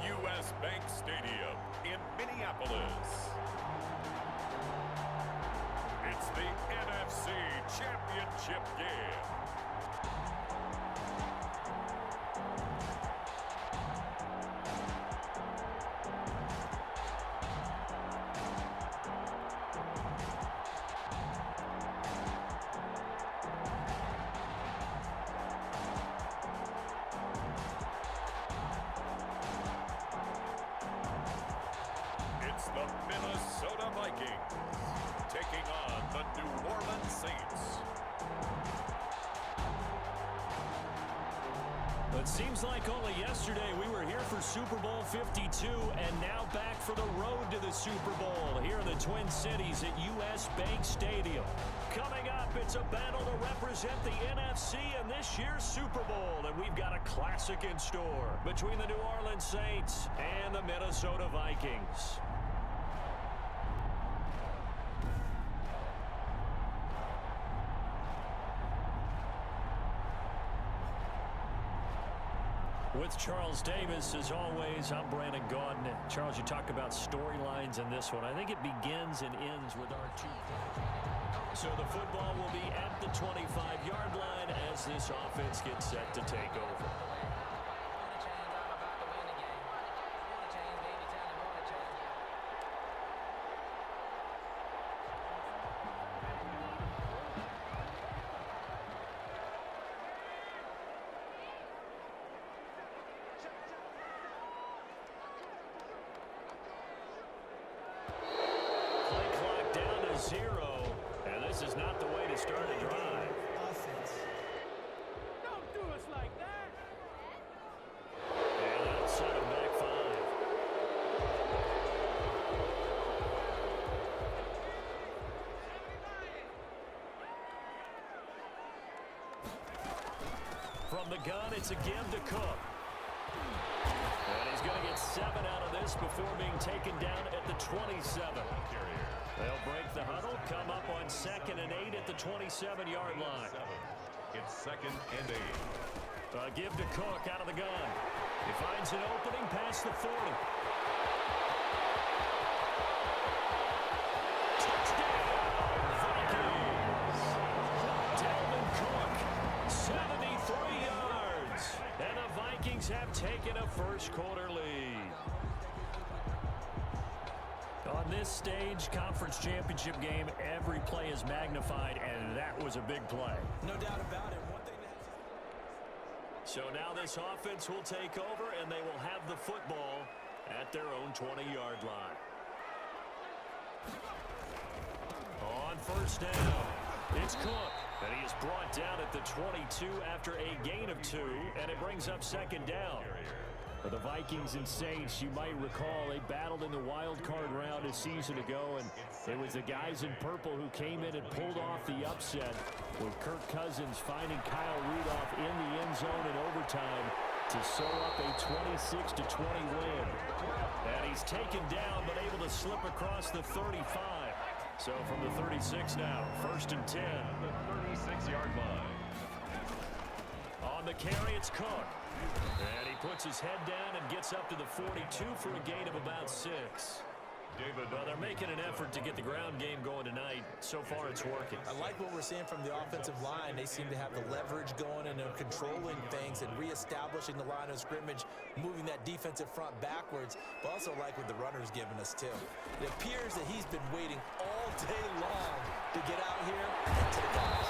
U.S. Bank Stadium in Minneapolis. It's the NFC Championship Game. The Minnesota Vikings taking on the New Orleans Saints. It seems like only yesterday we were here for Super Bowl 52 and now back for the road to the Super Bowl here in the Twin Cities at U.S. Bank Stadium. Coming up, it's a battle to represent the NFC in this year's Super Bowl, and we've got a classic in store between the New Orleans Saints and the Minnesota Vikings. With Charles Davis, as always, I'm Brandon Gaudin. Charles, you talk about storylines in this one. I think it begins and ends with our two. So the football will be at the 25-yard line as this offense gets set to take over. This is not the way to start a drive. Don't do us like that. And that'll set him back 5. From the gun, it's a give to Cook. And he's going to get 7 out of this before being taken down at the 27. They'll break the huddle, come up on 2nd and 8 at the 27-yard line. It's 2nd and 8. A give to Cook out of the gun. He finds an opening past the 40. Touchdown, Vikings! Dalvin Cook, 73 yards. And the Vikings have taken a first-quarter lead. On this stage, conference championship game, every play is magnified, and that was a big play. No doubt about it. So now this offense will take over, and they will have the football at their own 20-yard line. On first down, it's Cook, and he is brought down at the 22 after a gain of 2, and it brings up 2nd down. For the Vikings and Saints, you might recall they battled in the wild card round a season ago, and it was the guys in purple who came in and pulled off the upset, with Kirk Cousins finding Kyle Rudolph in the end zone in overtime to sew up a 26-20 win. And he's taken down but able to slip across the 35. So from the 36 now, 1st and 10. The 36-yard line. On the carry, it's Cook. And he puts his head down and gets up to the 42 for a gain of about 6. Well, they're making an effort to get the ground game going tonight. So far, it's working. I like what we're seeing from the offensive line. They seem to have the leverage going, and they're controlling things and reestablishing the line of scrimmage, moving that defensive front backwards, but also like what the runner's giving us, too. It appears that he's been waiting all day long to get out here and take off.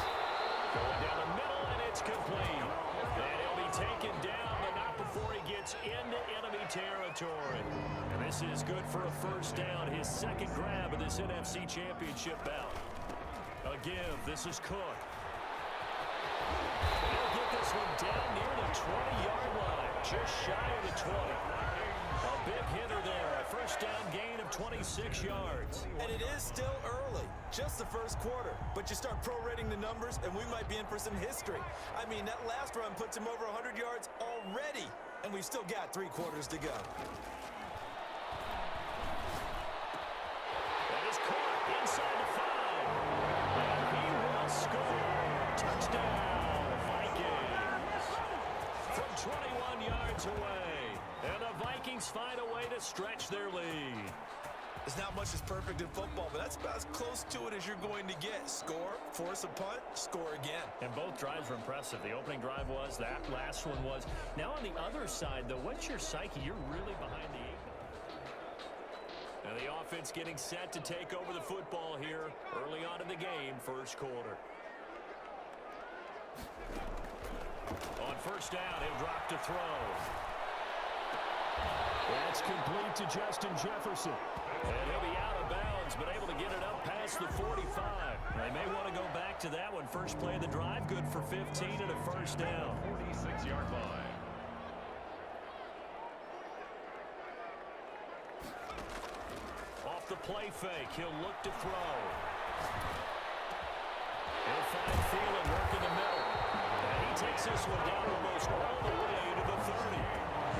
Going down the middle, and it's complete. And he'll be taken down, but not before he gets into enemy territory. And this is good for a first down, his 2nd grab of this NFC Championship bout. A give, this is Cook. He'll get this one down near the 20-yard line, just shy of the 20. A big hitter there, a first down gain of 26 yards. And it is still early, just the first quarter. But you start prorating the numbers, and we might be in for some history. I mean, that last run puts him over 100 yards already, and we've still got 3 quarters to go. That is caught inside the 5. And he will score. Touchdown, Vikings. From 21 yards away. And the Vikings find a way to stretch their lead. There's not much that's perfect in football, but that's about as close to it as you're going to get. Score, force a punt, score again. And both drives were impressive. The opening drive was, that last one was. Now on the other side, though, what's your psyche? You're really behind the 8 ball. And the offense getting set to take over the football here early on in the game, first quarter. On first down, he'll drop to throw. That's complete to Justin Jefferson. And he'll be out of bounds, but able to get it up past the 45. They may want to go back to that one. First play of the drive, good for 15 and a first down. 46-yard line. Off the play fake, he'll look to throw. He'll find Thielen working the middle. And he takes this one down almost all the way to the 30.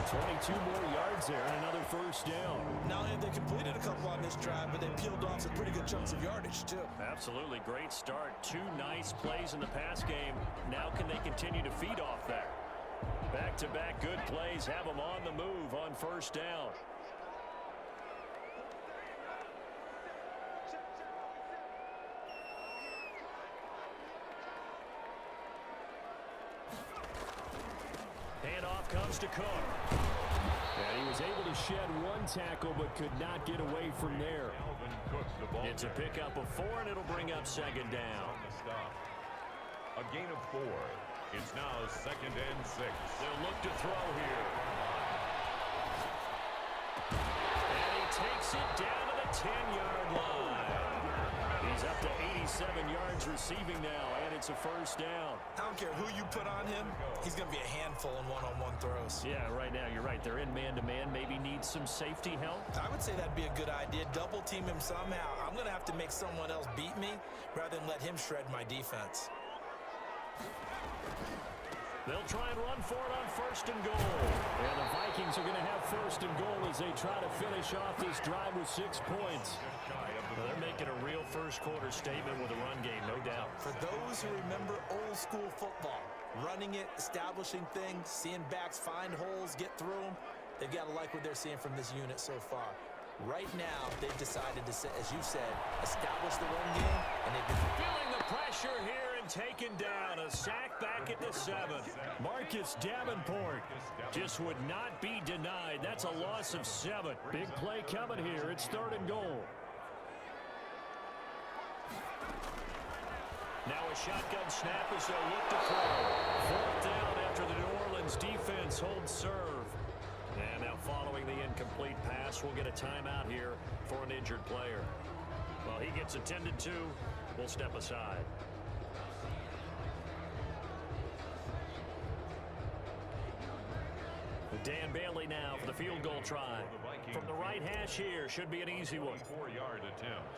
22 more yards there and another first down. Not only have they completed a couple on this drive, but they peeled off some pretty good chunks of yardage, too. Absolutely great start. Two nice plays in the pass game. Now can they continue to feed off that? Back-to-back good plays have them on the move on first down. Handoff comes to Cook. And he was able to shed one tackle but could not get away from there. It's a pickup of 4 and it'll bring up second down. A gain of 4. It's now 2nd and 6. They'll look to throw here. And he takes it down to the 10-yard line. He's up to 87 yards receiving now, and it's a first down. I don't care who you put on him, he's going to be a handful in one-on-one throws. Yeah, right now, you're right. They're in man-to-man. Maybe need some safety help. I would say that'd be a good idea. Double team him somehow. I'm going to have to make someone else beat me rather than let him shred my defense. They'll try and run for it on first and goal. And the Vikings are going to have first and goal as they try to finish off this drive with 6 points. Well, they're making a real first quarter statement with a run game, no doubt. For those who remember old school football, running it, establishing things, seeing backs find holes, get through them, they've got to like what they're seeing from this unit so far. Right now, they've decided to, as you said, establish the run game, and they've been feeling the pressure here and taken down. A sack back at the 7th. Marcus Davenport just would not be denied. That's a loss of 7. Big play coming here. It's 3rd and goal. Now a shotgun snap as they'll look to throw. 4th down after the New Orleans defense holds serve. And now following the incomplete pass, we'll get a timeout here for an injured player. Well, he gets attended to. We'll step aside. Dan Bailey now for the field goal try. From the right hash here, should be an easy one. 4-yard attempt.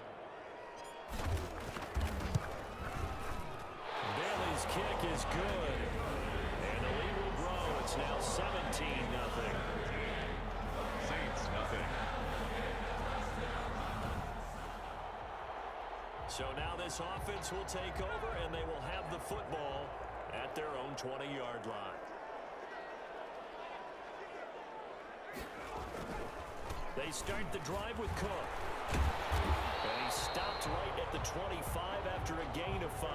Bailey's kick is good. And the lead will grow. It's now 17-0. Saints, nothing. So now this offense will take over, and they will have the football at their own 20-yard line. They start the drive with Cook. And he stopped right at the 25 after a gain of 5.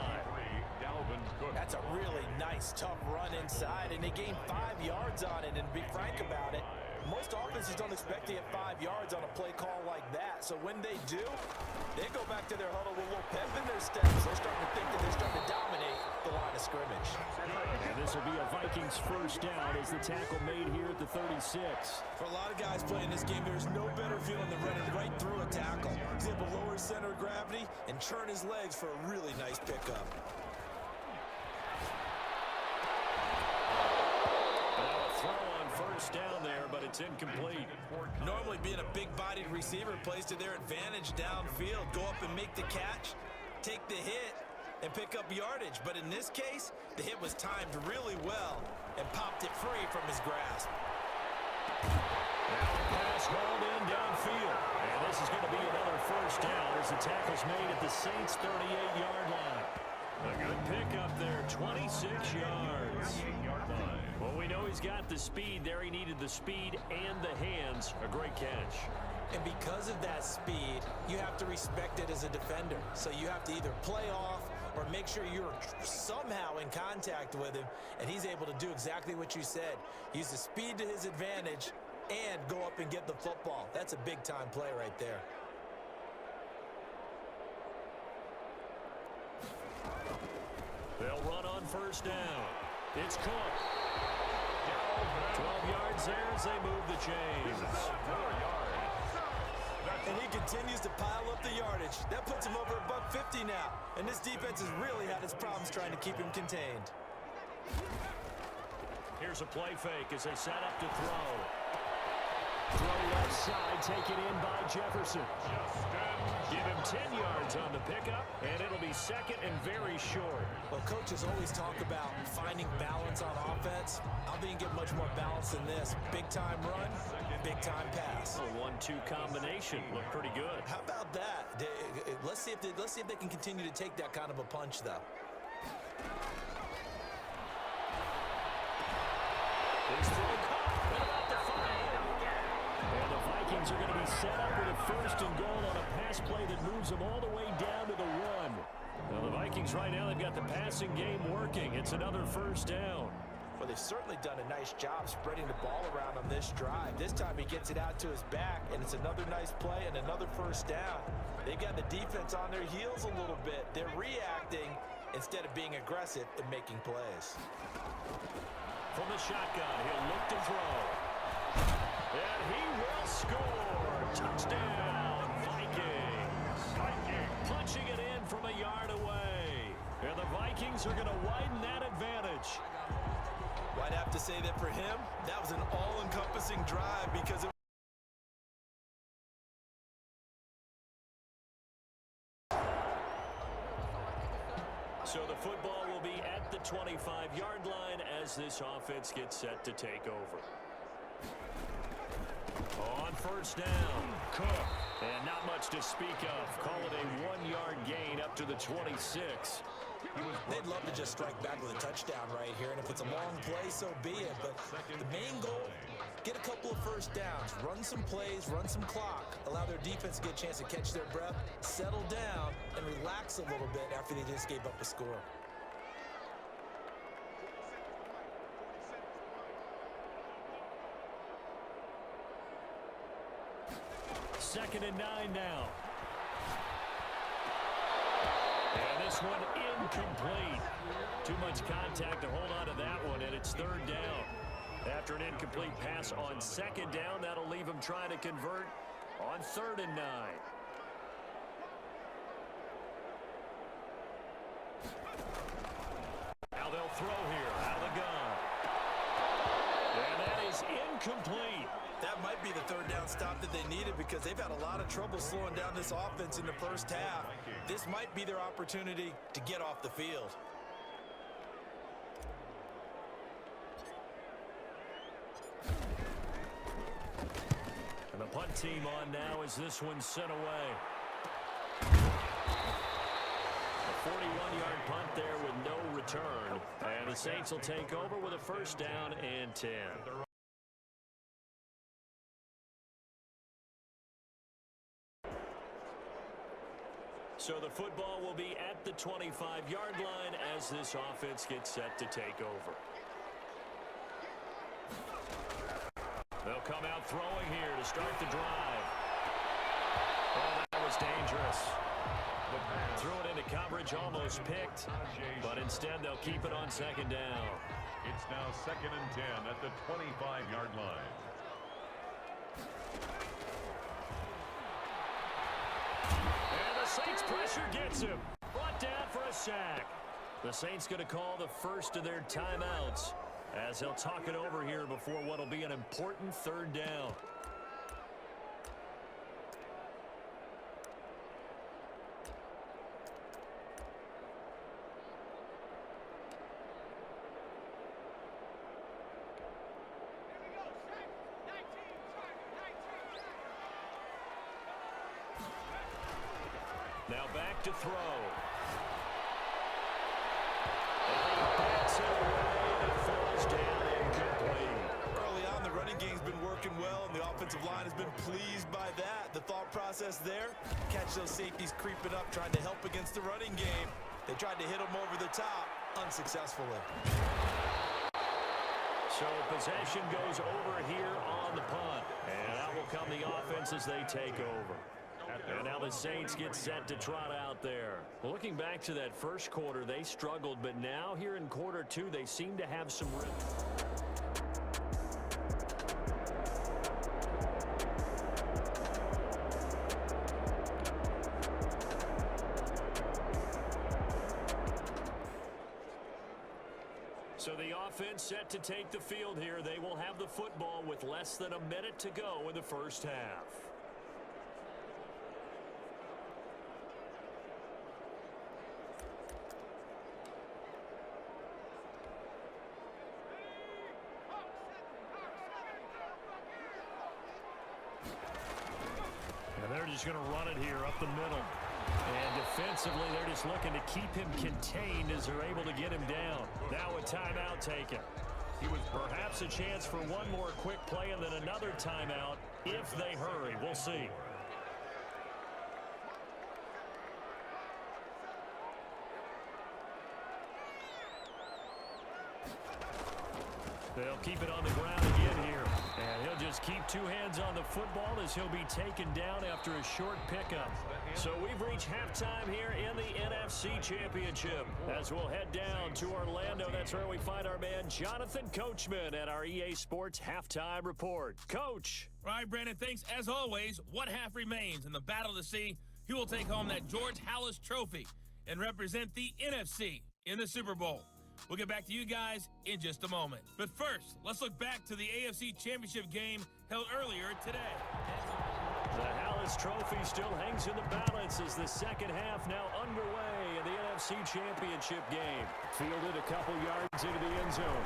That's a really nice, tough run inside, and they gained 5 yards on it. And to be frank about it, most offenses don't expect to get 5 yards on a play call like that. So when they do, they go back to their huddle with a little pep in their steps. They're starting to think that they're starting to dominate the line of scrimmage. And this will be a Vikings first down as the tackle made here at the 36. For a lot of guys playing this game, there's no better feeling than running right through a tackle. He's able to lower his center of gravity and churn his legs for a really nice pickup. First down there, but it's incomplete. Normally being a big-bodied receiver plays to their advantage downfield. Go up and make the catch, take the hit, and pick up yardage. But in this case, the hit was timed really well and popped it free from his grasp. Now the pass hauled in downfield. And this is going to be another first down as the tackle's made at the Saints' 38-yard line. A good pickup there, 26 yards. Well, we know he's he's got the speed there. He needed the speed and the hands. A great catch. And because of that speed, you have to respect it as a defender. So you have to either play off or make sure you're somehow in contact with him, and he's able to do exactly what you said. Use the speed to his advantage and go up and get the football. That's a big-time play right there. They'll run on first down. It's Cook. 12 yards there as they move the chains. And he continues to pile up the yardage. That puts him over $150 now. And this defense has really had its problems trying to keep him contained. Here's a play fake as they set up to throw. Throw left side, taken in by Jefferson. Give him 10 yards on the pickup, and it'll be second and very short. Well, coaches always talk about finding balance on offense. I don't think you get much more balance than this. Big-time run, big-time pass. A 1-2 combination looked pretty good. How about that? Let's see if they can continue to take that kind of a punch, though. He's through caught, about the 5. And the Vikings are going to be set up with a first and goal on a pass play that moves them all the way down to the 1. Now the Vikings right now, they've got the passing game working. It's another first down. Well, they've certainly done a nice job spreading the ball around on this drive. This time he gets it out to his back, and it's another nice play and another first down. They've got the defense on their heels a little bit. They're reacting instead of being aggressive and making plays. From the shotgun, he'll look to throw. And he will score. Touchdown, Vikings. Punching it in from a yard away. And the Vikings are going to widen that advantage. Well, I'd have to say that for him, that was an all-encompassing drive because it So the football will be at the 25-yard line as this offense gets set to take over. On first down, Cook. And not much to speak of. Call it a 1-yard gain up to the 26. They'd love to just strike back with a touchdown right here, and if it's a long play, so be it. But the main goal, get a couple of first downs, run some plays, run some clock, allow their defense to get a chance to catch their breath, settle down, and relax a little bit after they just gave up a score. Second and 9 now. And this one incomplete. Too much contact to hold on to that one, and it's third down. After an incomplete pass on second down, that'll leave him trying to convert on 3rd and 9. Now they'll throw here out of the gun. And that is incomplete. That might be the third down stop that they needed because they've had a lot of trouble slowing down this offense in the first half. This might be their opportunity to get off the field. And the punt team on now as this one's sent away. A 41-yard punt there with no return. And the Saints will take over with a first down and 10. So the football will be at the 25-yard line as this offense gets set to take over. They'll come out throwing here to start the drive. Oh, that was dangerous. Threw it into coverage, almost picked, but instead they'll keep it on second down. It's now 2nd and 10 at the 25-yard line. And the Saints pressure gets him. Brought down for a sack. The Saints going to call the first of their timeouts as they'll talk it over here before what will be an important third down. Now back to throw. And he bats it away and it falls down incomplete. offensive line has been pleased by that. The thought process there, catch those safeties creeping up, trying to help against the running game. They tried to hit them over the top, unsuccessfully. So possession goes over here on the punt. And out will come the offense as they take over. And now the Saints get set to trot out there. Well, looking back to that first quarter, they struggled, but now here in quarter two, they seem to have some rhythm. So the offense set to take the field here. They will have the football with less than a minute to go in the first half. And they're just going to run it here up the middle. And defensively, they're just looking to keep him contained as they're able to get him down. Now a timeout taken. He was perhaps a chance for one more quick play and then another timeout if they hurry. We'll see. They'll keep it on the ground again here. And he'll just keep two hands on the football as he'll be taken down after a short pickup. So we've reached halftime here in the NFC Championship. As we'll head down to Orlando, that's where we find our man Jonathan Coachman at our EA Sports Halftime Report. Coach. All right, Brandon, thanks. As always, one half remains in the battle to see who will take home that George Halas Trophy and represent the NFC in the Super Bowl. We'll get back to you guys in just a moment. But first, let's look back to the AFC Championship game held earlier today. The Halas Trophy still hangs in the balance as the second half now underway in the NFC Championship game. Fielded a couple yards into the end zone.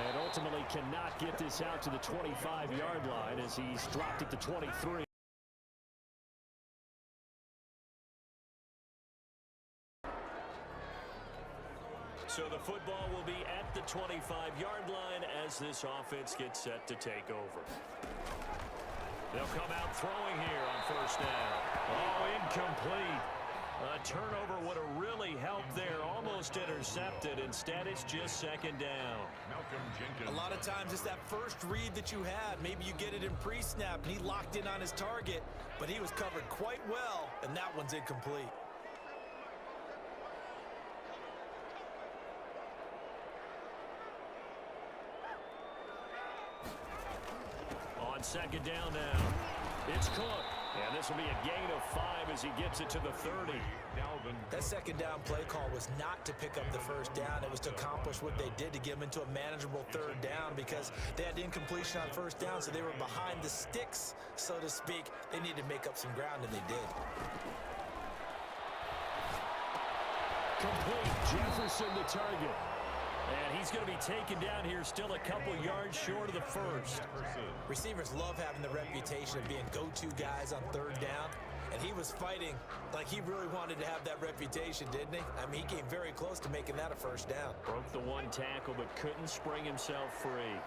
And ultimately cannot get this out to the 25-yard line as he's dropped at the 23. So the football will be at the 25-yard line as this offense gets set to take over. They'll come out throwing here on first down. Oh, incomplete. A turnover would have really helped there. Almost intercepted. Instead, it's just second down. A lot of times it's that first read that you have. Maybe you get it in pre-snap, and he locked in on his target, but he was covered quite well, and that one's incomplete. On second down now, it's Cook. And this will be a gain of 5 as he gets it to the 30. That second down play call was not to pick up the first down. It was to accomplish what they did to get them into a manageable third down because they had incompletion on first down, so they were behind the sticks, so to speak. They needed to make up some ground, and they did. Complete. Jefferson the target. And he's going to be taken down here still a couple yards short of the first. Receivers love having the reputation of being go-to guys on third down. And he was fighting like he really wanted to have that reputation, didn't he? I mean, he came very close to making that a first down. Broke the one tackle but couldn't spring himself free.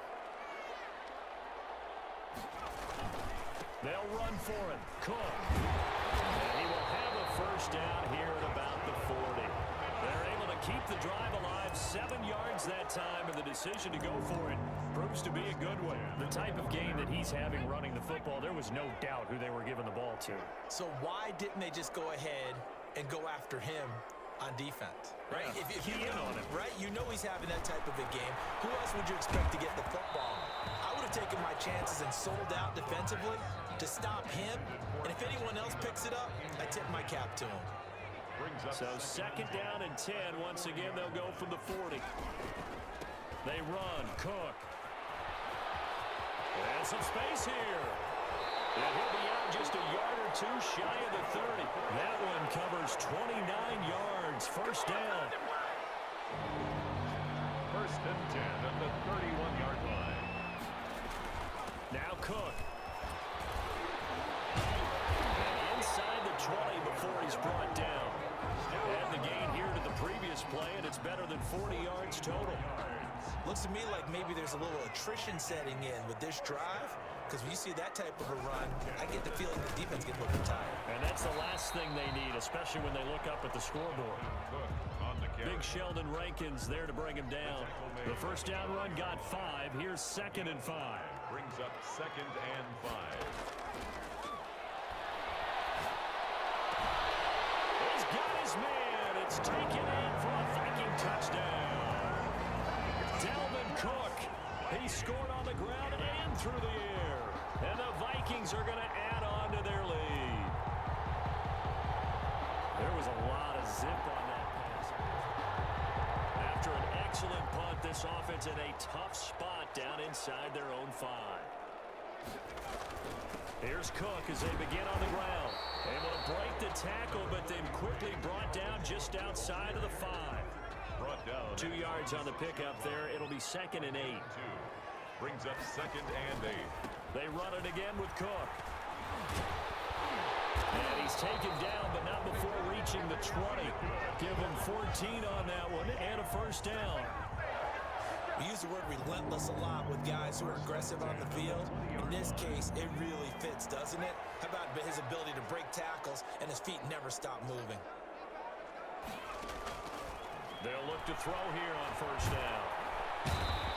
They'll run for it. Cook. And he will have a first down here at about the 40. They're able to keep the drive alive, 7 yards that time, and the decision to go for it proves to be a good one. The type of game that he's having running the football, there was no doubt who they were giving the ball to. So why didn't they just go ahead and go after him on defense? Right? Yeah, if key you in know, on him. right? You know he's having that type of a game. Who else would you expect to get the football? I would have taken my chances and sold out defensively to stop him. And if anyone else picks it up, I tip my cap to him. So second down and 10. Once again, they'll go from the 40. They run. Cook. And some space here. And he'll be out just a yard or two shy of the 30. That one covers 29 yards. First down. First and 10 at the 31-yard line. Now Cook. And inside the 20 before he's brought down. And the gain here to the previous play, and it's better than 40 yards total. Looks to me like maybe there's a little attrition setting in with this drive. because when you see that type of a run, I get the feeling the defense gets a little bit tired. And that's the last thing they need, especially when they look up at the scoreboard. Big Sheldon Rankins there to bring him down. The first down run got 5. Here's 2nd and 5. Brings up 2nd and 5. He's got his man. It's taken in for a Viking touchdown. Dalvin Cook. He scored on the ground and through the air. And the Vikings are going to add on to their lead. There was a lot of zip on that pass. After an excellent punt, this offense in a tough spot down inside their own 5. Here's Cook as they begin on the ground. Able to break the tackle, but then quickly brought down just outside of the 5. Brought down 2 yards on the pickup there. It'll be 2nd and 8. Brings up 2nd and 8. They run it again with Cook. And he's taken down, but not before reaching the 20. Give him 14 on that one and a first down. We use the word relentless a lot with guys who are aggressive on the field. In this case, it really fits, doesn't it? How about his ability to break tackles and his feet never stop moving? They'll look to throw here on first down.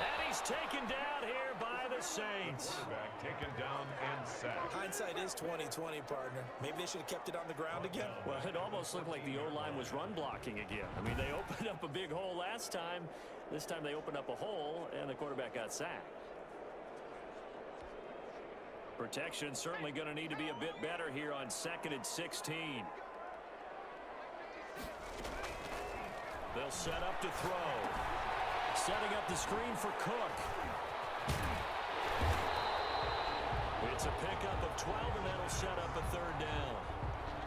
And he's taken down here by the Saints. Quarterback taken down and sacked. Hindsight is 20/20, partner. Maybe they should have kept it on the ground again. Well, it almost looked like the O-line was run blocking again. I mean, they opened up a big hole last time. This time they opened up a hole, and the quarterback got sacked. Protection certainly going to need to be a bit better here on 2nd and 16. They'll set up to throw. Setting up the screen for Cook. It's a pickup of 12, and that'll set up a 3rd down.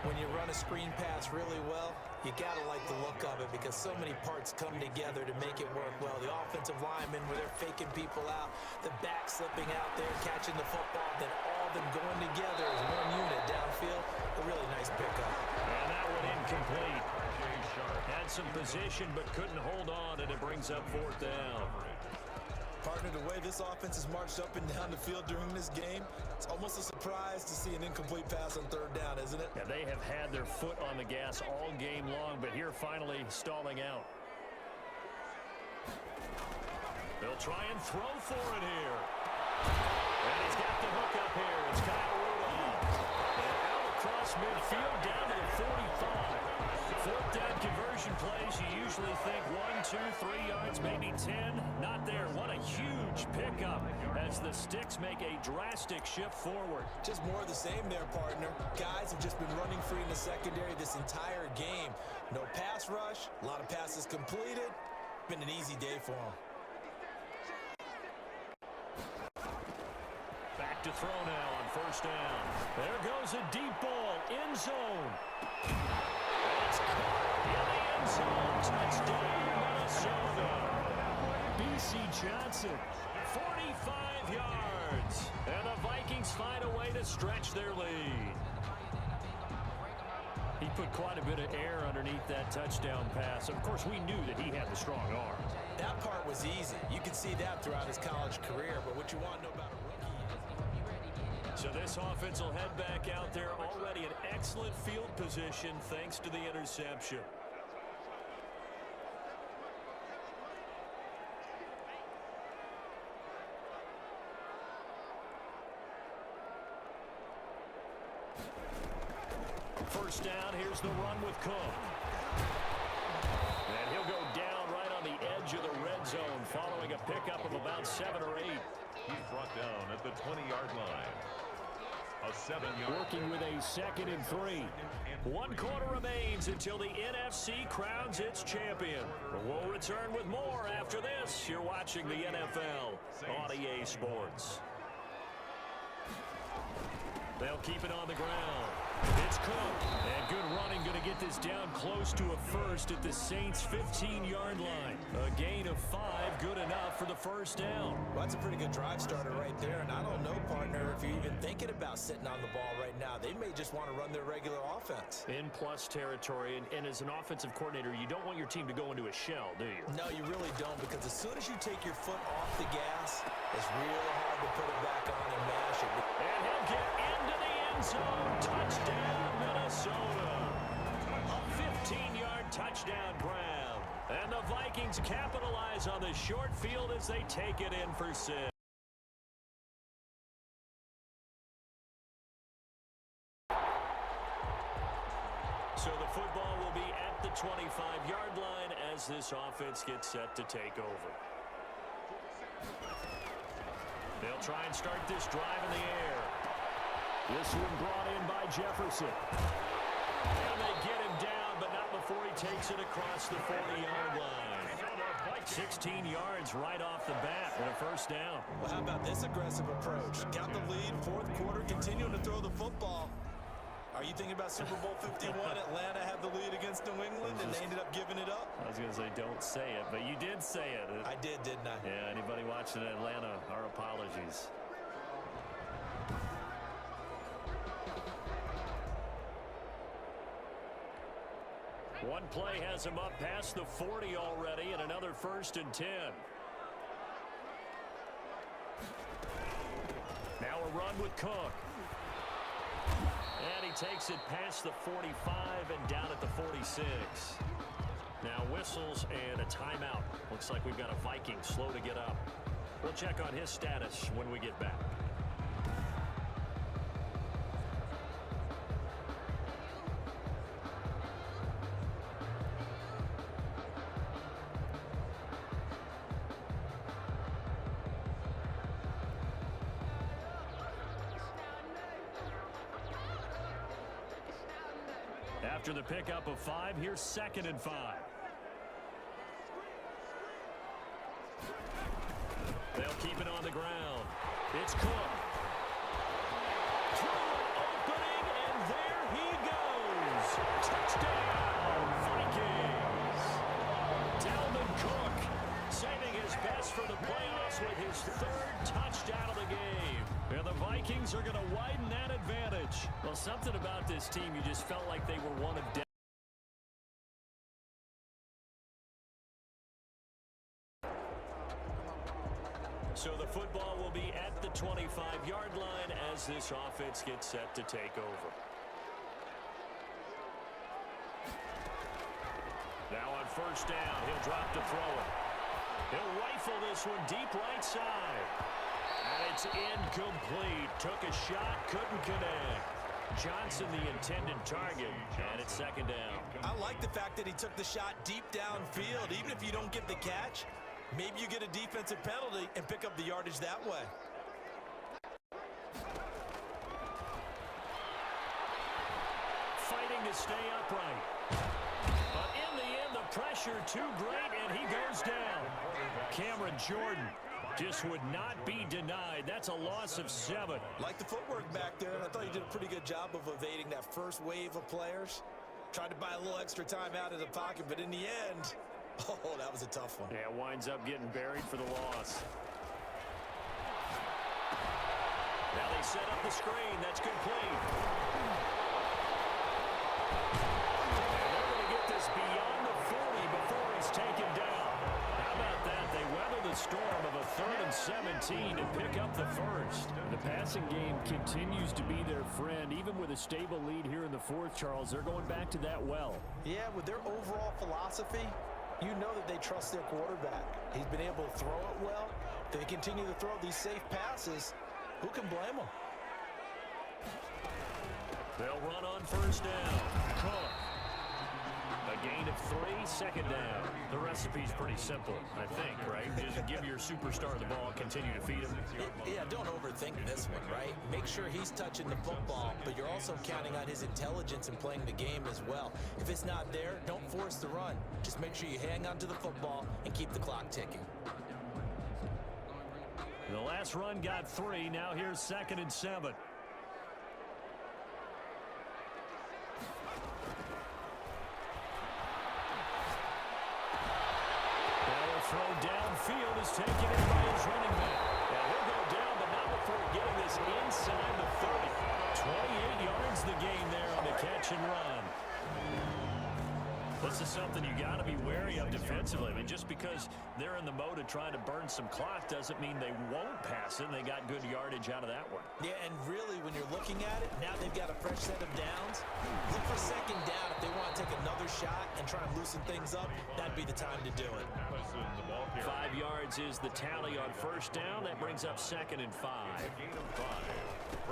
When you run a screen pass really well, you got to like the look of it because so many parts come together to make it work well. The offensive linemen, where they're faking people out, the back slipping out there, catching the football, then all of them going together as one unit downfield. A really nice pickup. And that one incomplete. Had some position but couldn't hold on, and it brings up 4th down. Partner, the way this offense has marched up and down the field during this game, it's almost a surprise to see an incomplete pass on 3rd down, isn't it? Yeah, they have had their foot on the gas all game long, but here finally stalling out. They'll try and throw for it here. And he's got the hook up here. It's Kyle Rudolph. And out across midfield down to the 45. 4th down conversion plays, you usually think 1, 2, 3 yards, maybe 10. Not there. What a huge pickup as the Sticks make a drastic shift forward. Just more of the same there, partner. Guys have just been running free in the secondary this entire game. No pass rush, a lot of passes completed. Been an easy day for them. Back to throw now on 1st down. There goes a deep ball, end zone. It's caught in the end zone. Touchdown, Minnesota. B.C. Johnson, 45 yards. And the Vikings find a way to stretch their lead. He put quite a bit of air underneath that touchdown pass. Of course, we knew that he had the strong arm. That part was easy. You can see that throughout his college career. But what you want to know about a rookie is... So this offense will head back out there, already in excellent field position thanks to the interception. First down, here's the run with Cook. And he'll go down right on the edge of the red zone following a pickup of about 7 or 8. He's brought down at the 20-yard line. A 7-yard. Working with a 2nd and 3. 1 quarter remains until the NFC crowns its champion. We'll return with more after this. You're watching the NFL on EA Sports. They'll keep it on the ground. It's Cook. And good running, going to get this down close to a first at the Saints' 15-yard line. A gain of 5, good enough off for the first down. Well, that's a pretty good drive starter right there, and I don't know, partner, if you're even thinking about sitting on the ball right now. They may just want to run their regular offense. In plus territory, and as an offensive coordinator, you don't want your team to go into a shell, do you? No, you really don't, because as soon as you take your foot off the gas, it's real hard to put it back on and mash it. And he'll get into the end zone. Touchdown, Minnesota. A 15-yard touchdown grab. And the Vikings capitalize on the short field as they take it in for 6. So the football will be at the 25-yard line as this offense gets set to take over. They'll try and start this drive in the air. This one brought in by Jefferson. And they get him down, but not before he takes it across the 40-yard line. 16 yards right off the bat and a first down. Well, how about this aggressive approach? Got the lead, fourth quarter, continuing to throw the football. Are you thinking about Super Bowl 51? Atlanta had the lead against New England, and they ended up giving it up? I was going to say, don't say it, but you did say it. I did, didn't I? Yeah, anybody watching Atlanta, our apologies. One play has him up past the 40 already, and another 1st and 10. Now a run with Cook. And he takes it past the 45 and down at the 46. Now whistles and a timeout. Looks like we've got a Viking slow to get up. We'll check on his status when we get back. After the pickup of 5, here's 2nd and 5. They'll keep it on the ground. It's Cook. Through an opening, and there he goes. Touchdown, Vikings. Dalvin Cook saving his best for the playoffs with his 3rd touchdown of the game. And the Vikings are going to widen that advantage. Well, something about this team, you just felt like they were one of death. So the football will be at the 25-yard line as this offense gets set to take over. Now on 1st down, he'll drop to throw it. He'll rifle this one deep right side. And it's incomplete. Took a shot, couldn't connect. Johnson the intended target, and it's 2nd down. I like the fact that he took the shot deep downfield. Even if you don't get the catch, maybe you get a defensive penalty and pick up the yardage that way. Fighting to stay upright. But in the end, the pressure too great, and he goes down. Cameron Jordan just would not be denied. That's a loss of 7. Like the footwork back there, and I thought he did a pretty good job of evading that first wave of players. Tried to buy a little extra time out of the pocket, but in the end, oh, that was a tough one. Yeah, winds up getting buried for the loss. Now they set up the screen. That's complete. And they're going to get this beyond the 40 before he's taken down. How about that? They weather the storm of a 3rd and 17 to pick up the 1st. The passing game continues to be their friend. Even with a stable lead here in the 4th, Charles, they're going back to that well. Yeah, with their overall philosophy, you know that they trust their quarterback. He's been able to throw it well. If they continue to throw these safe passes, who can blame them? They'll run on 1st down. Cook. A gain of 3, 2nd down. The recipe's pretty simple, I think, right? Just give your superstar the ball and continue to feed him. Yeah, don't overthink this one, right? Make sure he's touching the football, but you're also counting on his intelligence in playing the game as well. If it's not there, don't force the run. Just make sure you hang on to the football and keep the clock ticking. The last run got 3. Now here's 2nd and 7. Throw downfield is taken in by his running back. And he'll go down, but not before getting this inside the 30. 28 yards the gain there on the catch and run. This is something you got to be wary of defensively. I mean, just because they're in the mode of trying to burn some clock doesn't mean they won't pass it. And they got good yardage out of that one. Yeah, and really, when you're looking at it, now they've got a fresh set of downs. Look for second down if they want to take another shot and try and loosen things up. That'd be the time to do it. 5 yards is the tally on first down. That brings up 2nd and 5.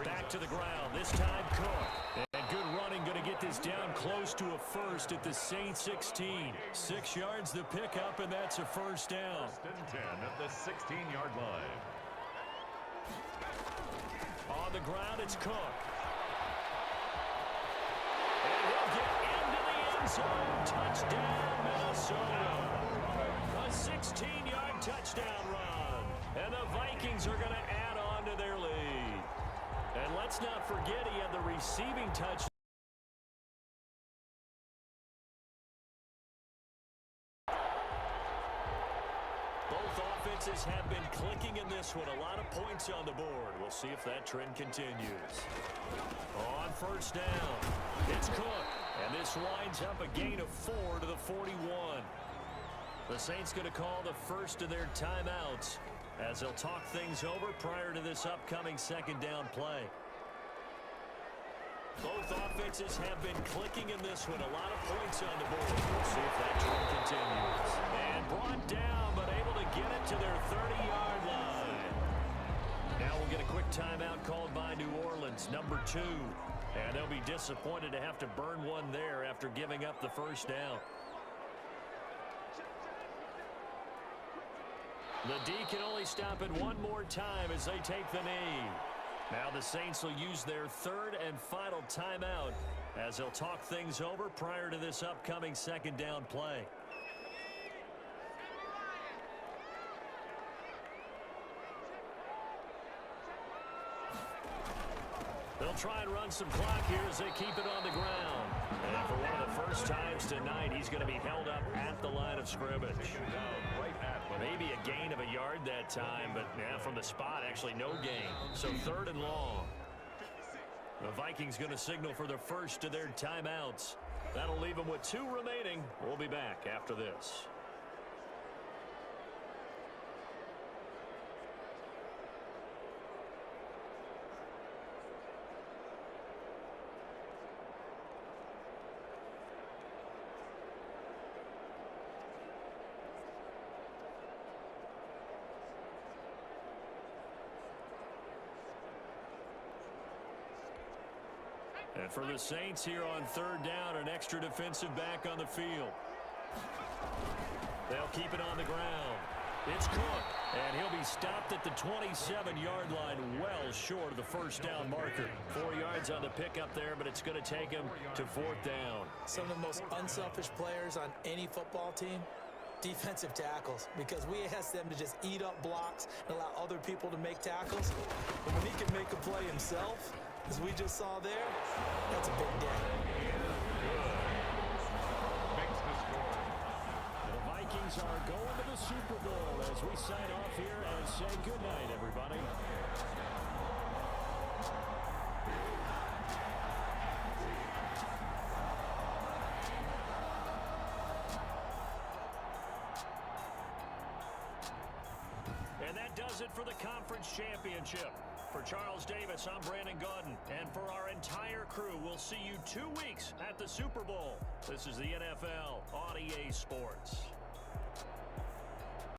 Back to the ground. This time, Cook. And good running, going to get this down close to a first at the Saints 16. 6 yards the pickup, and that's a first down. 10 at the 16-yard line. On the ground, it's Cook. And he'll get into the end zone. Touchdown, Minnesota. A 16-yard touchdown run. And the Vikings are going to add on to their lead. And let's not forget he had the receiving touch. Both offenses have been clicking in this one. A lot of points on the board. We'll see if that trend continues. On first down, it's Cook. And this winds up a gain of 4 to the 41. The Saints going to call the first of their timeouts as they'll talk things over prior to this upcoming second down play. Both offenses have been clicking in this one. A lot of points on the board. We'll see if that trend continues. And brought down, but able to get it to their 30-yard line. Now we'll get a quick timeout called by New Orleans, number 2. And they'll be disappointed to have to burn one there after giving up the first down. The D can only stop it one more time as they take the knee. Now the Saints will use their 3rd and final timeout as they'll talk things over prior to this upcoming second down play. They'll try and run some clock here as they keep it on the ground. And for one of the first times tonight, he's going to be held up at the line of scrimmage. Maybe a gain of a yard that time, but yeah, from the spot, actually no gain. So 3rd and long. The Vikings going to signal for the first of their timeouts. That'll leave them with 2 remaining. We'll be back after this. And for the Saints here on 3rd down, an extra defensive back on the field. They'll keep it on the ground. It's Cook, and he'll be stopped at the 27-yard line, well short of the first down marker. 4 yards on the pickup there, but it's going to take him to 4th down. Some of the most unselfish players on any football team, defensive tackles, because we ask them to just eat up blocks and allow other people to make tackles. But when he can make a play himself, as we just saw there, that's a big day. The Vikings are going to the Super Bowl as we sign off here and say goodnight, everybody. And that does it for the conference championship. For Charles Davis, I'm Brandon Gaudin. And for our entire crew, we'll see you 2 weeks at the Super Bowl. This is the NFL on EA Sports.